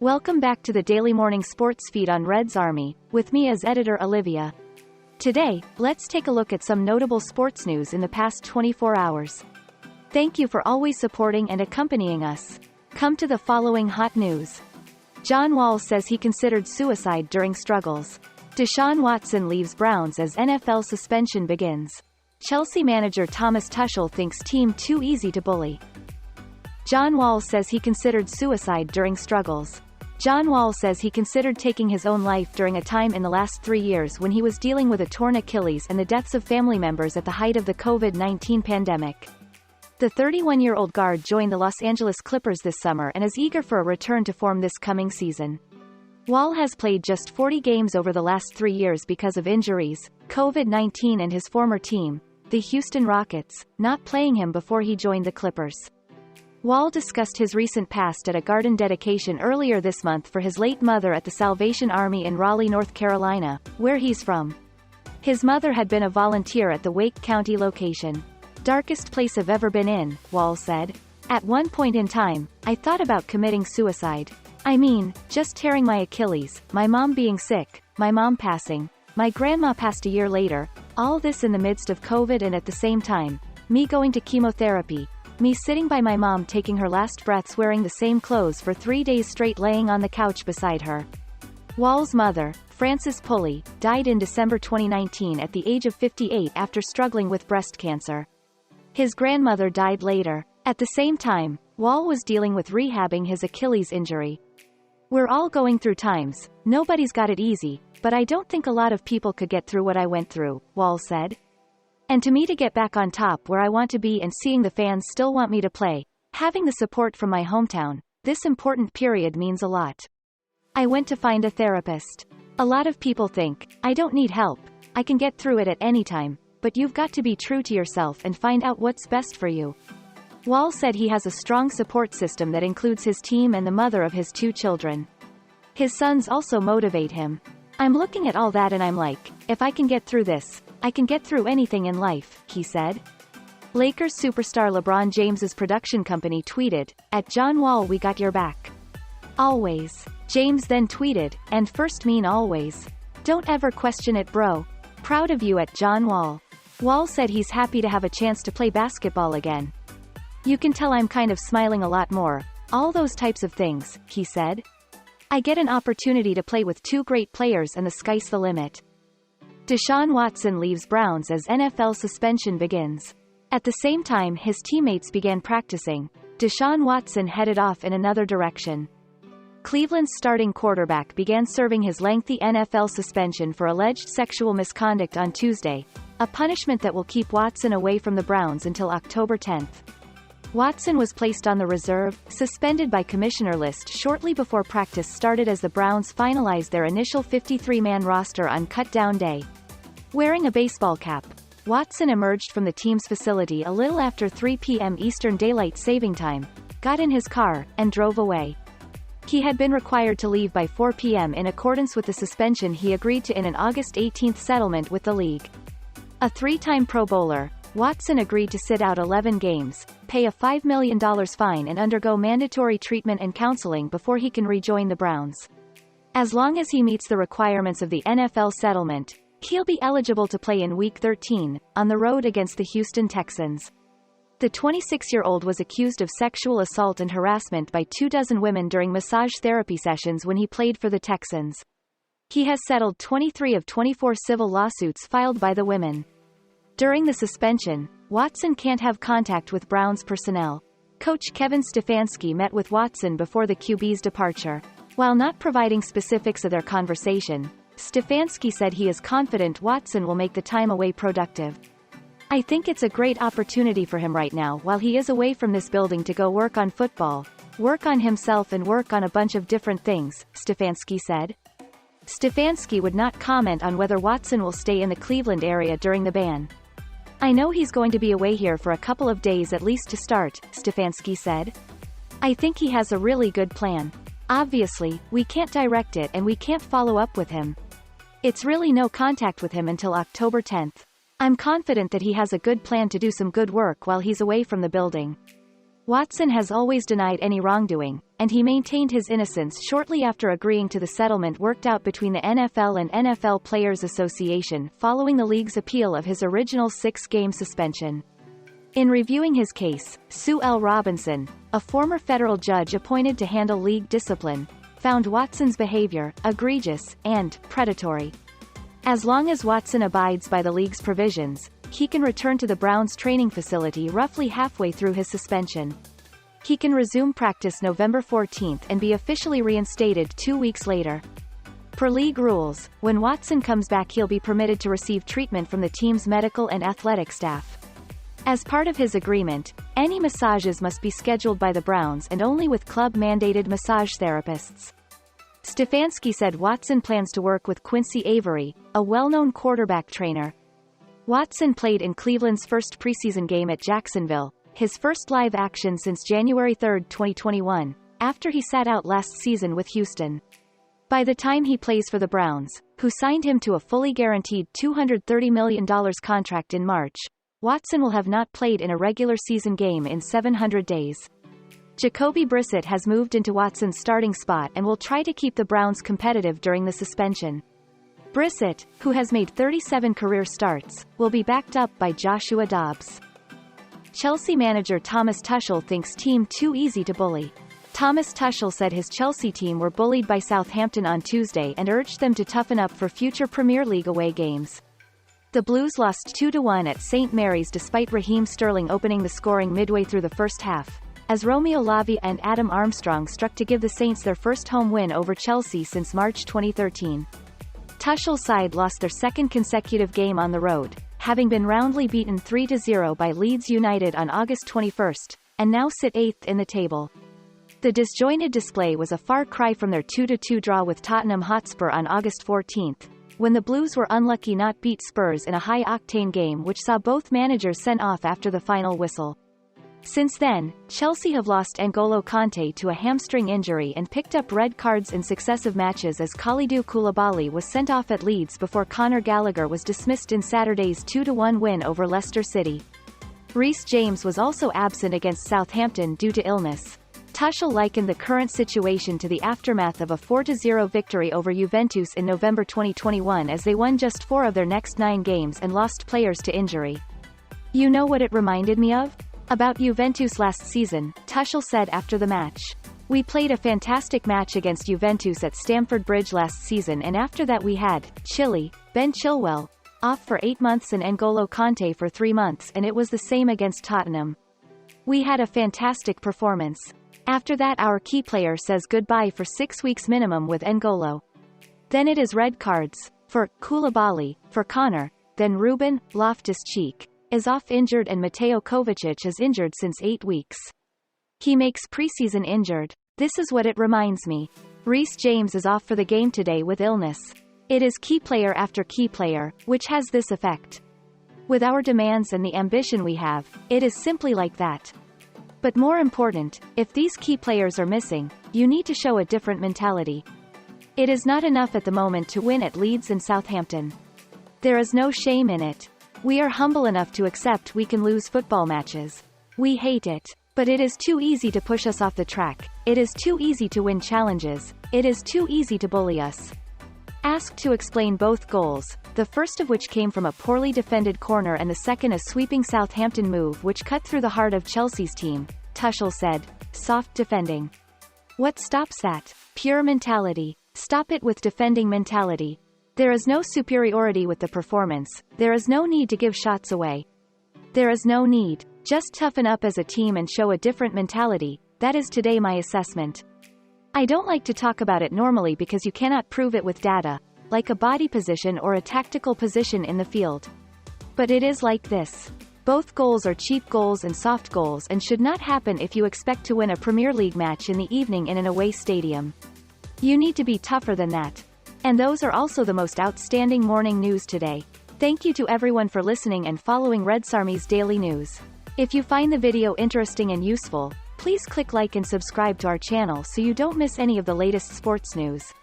Welcome back to the daily morning sports feed on Reds Army, with me as editor Olivia. Today, let's take a look at some notable sports news in the past 24 hours. Thank you for always supporting and accompanying us. Come to the following hot news. John Wall says he considered suicide during struggles. Deshaun Watson leaves Browns as NFL suspension begins. Chelsea manager Thomas Tuchel thinks team too easy to bully. John Wall says he considered suicide during struggles. John Wall says he considered taking his own life during a time in the last 3 years when he was dealing with a torn Achilles and the deaths of family members at the height of the COVID-19 pandemic. The 31-year-old guard joined the Los Angeles Clippers this summer and is eager for a return to form this coming season. Wall has played just 40 games over the last 3 years because of injuries, COVID-19 and his former team, the Houston Rockets, not playing him before he joined the Clippers. Wall discussed his recent past at a garden dedication earlier this month for his late mother at the Salvation Army in Raleigh, North Carolina, where he's from. His mother had been a volunteer at the Wake County location. "Darkest place I've ever been in," Wall said. "At one point in time, I thought about committing suicide. I mean, just tearing my Achilles, my mom being sick, my mom passing, my grandma passed a year later, all this in the midst of COVID and at the same time, me going to chemotherapy, me sitting by my mom taking her last breaths wearing the same clothes for 3 days straight laying on the couch beside her." Wall's mother, Frances Pulley, died in December 2019 at the age of 58 after struggling with breast cancer. His grandmother died later. At the same time, Wall was dealing with rehabbing his Achilles injury. "We're all going through times, nobody's got it easy, but I don't think a lot of people could get through what I went through," Wall said. "And to me to get back on top where I want to be and seeing the fans still want me to play, having the support from my hometown, this important period means a lot. I went to find a therapist. A lot of people think, I don't need help, I can get through it at any time, but you've got to be true to yourself and find out what's best for you." Wall said he has a strong support system that includes his team and the mother of his 2 children. His sons also motivate him. "I'm looking at all that and I'm like, if I can get through this, I can get through anything in life," he said. Lakers superstar LeBron James's production company tweeted, "At John Wall we got your back. Always." James then tweeted, "And first mean always. Don't ever question it, bro. Proud of you at John Wall." Wall said he's happy to have a chance to play basketball again. "You can tell I'm kind of smiling a lot more, all those types of things," he said. "I get an opportunity to play with 2 great players and the sky's the limit." Deshaun Watson leaves Browns as NFL suspension begins. At the same time his teammates began practicing, Deshaun Watson headed off in another direction. Cleveland's starting quarterback began serving his lengthy NFL suspension for alleged sexual misconduct on Tuesday, a punishment that will keep Watson away from the Browns until October 10th. Watson was placed on the reserve, suspended by commissioner list shortly before practice started as the Browns finalized their initial 53-man roster on cut-down day. Wearing a baseball cap, Watson emerged from the team's facility a little after 3 p.m. Eastern Daylight Saving Time, got in his car, and drove away. He had been required to leave by 4 p.m. in accordance with the suspension he agreed to in an August 18 settlement with the league. A 3-time Pro Bowler, Watson agreed to sit out 11 games, pay a $5 million fine and undergo mandatory treatment and counseling before he can rejoin the Browns. As long as he meets the requirements of the NFL settlement, he'll be eligible to play in Week 13, on the road against the Houston Texans. The 26-year-old was accused of sexual assault and harassment by 24 women during massage therapy sessions when he played for the Texans. He has settled 23 of 24 civil lawsuits filed by the women. During the suspension, Watson can't have contact with Browns personnel. Coach Kevin Stefanski met with Watson before the QB's departure. While not providing specifics of their conversation, Stefanski said he is confident Watson will make the time away productive. "I think it's a great opportunity for him right now while he is away from this building to go work on football, work on himself and work on a bunch of different things," Stefanski said. Stefanski would not comment on whether Watson will stay in the Cleveland area during the ban. "I know he's going to be away here for a couple of days at least to start," Stefanski said. "I think he has a really good plan. Obviously, we can't direct it and we can't follow up with him. It's really no contact with him until October 10th. I'm confident that he has a good plan to do some good work while he's away from the building." Watson has always denied any wrongdoing, and he maintained his innocence shortly after agreeing to the settlement worked out between the NFL and NFL Players Association following the league's appeal of his original 6-game suspension. In reviewing his case, Sue L. Robinson, a former federal judge appointed to handle league discipline, found Watson's behavior egregious and predatory. As long as Watson abides by the league's provisions, he can return to the Browns' training facility roughly halfway through his suspension. He can resume practice November 14 and be officially reinstated 2 weeks later. Per league rules, when Watson comes back he'll be permitted to receive treatment from the team's medical and athletic staff. As part of his agreement, any massages must be scheduled by the Browns and only with club-mandated massage therapists. Stefanski said Watson plans to work with Quincy Avery, a well-known quarterback trainer. Watson played in Cleveland's first preseason game at Jacksonville, his first live action since January 3, 2021, after he sat out last season with Houston. By the time he plays for the Browns, who signed him to a fully guaranteed $230 million contract in March, Watson will have not played in a regular season game in 700 days. Jacoby Brissett has moved into Watson's starting spot and will try to keep the Browns competitive during the suspension. Brissett, who has made 37 career starts, will be backed up by Joshua Dobbs. Chelsea manager Thomas Tuchel thinks team too easy to bully. Thomas Tuchel said his Chelsea team were bullied by Southampton on Tuesday and urged them to toughen up for future Premier League away games. The Blues lost 2-1 at St. Mary's despite Raheem Sterling opening the scoring midway through the first half, as Romeo Lavia and Adam Armstrong struck to give the Saints their first home win over Chelsea since March 2013. Tuchel's side lost their second consecutive game on the road, having been roundly beaten 3-0 by Leeds United on August 21, and now sit 8th in the table. The disjointed display was a far cry from their 2-2 draw with Tottenham Hotspur on August 14, when the Blues were unlucky not beat Spurs in a high-octane game which saw both managers sent off after the final whistle. Since then, Chelsea have lost N'Golo Kanté to a hamstring injury and picked up red cards in successive matches as Kalidou Koulibaly was sent off at Leeds before Conor Gallagher was dismissed in Saturday's 2-1 win over Leicester City. Reece James was also absent against Southampton due to illness. Tuchel likened the current situation to the aftermath of a 4-0 victory over Juventus in November 2021 as they won just 4 of their next 9 games and lost players to injury. "You know what it reminded me of? About Juventus last season," Tuchel said after the match. "We played a fantastic match against Juventus at Stamford Bridge last season and after that we had Ben Chilwell off for 8 months and N'Golo Kanté for 3 months and it was the same against Tottenham. We had a fantastic performance. After that our key player says goodbye for 6 weeks minimum with N'Golo. Then it is red cards, for Koulibaly, for Conor, then Ruben Loftus-Cheek is off injured and Mateo Kovacic is injured since 8 weeks. He makes preseason injured. This is what it reminds me. Reece James is off for the game today with illness. It is key player after key player, which has this effect. With our demands and the ambition we have, it is simply like that. But more important, if these key players are missing, you need to show a different mentality. It is not enough at the moment to win at Leeds and Southampton. There is no shame in it. We are humble enough to accept we can lose football matches. We hate it. But it is too easy to push us off the track. It is too easy to win challenges. It is too easy to bully us." Asked to explain both goals, the first of which came from a poorly defended corner and the second a sweeping Southampton move which cut through the heart of Chelsea's team, Tuchel said, "Soft defending. What stops that? Pure mentality. Stop it with defending mentality. There is no superiority with the performance, there is no need to give shots away. There is no need. Just toughen up as a team and show a different mentality." That is today my assessment. I don't like to talk about it normally because you cannot prove it with data, like a body position or a tactical position in the field. But it is like this. Both goals are cheap goals and soft goals and should not happen if you expect to win a Premier League match in the evening in an away stadium. You need to be tougher than that. And those are also the most outstanding morning news today. Thank you to everyone for listening and following redsarmy's daily news. If you find the video interesting and useful, please click like and subscribe to our channel so you don't miss any of the latest sports news.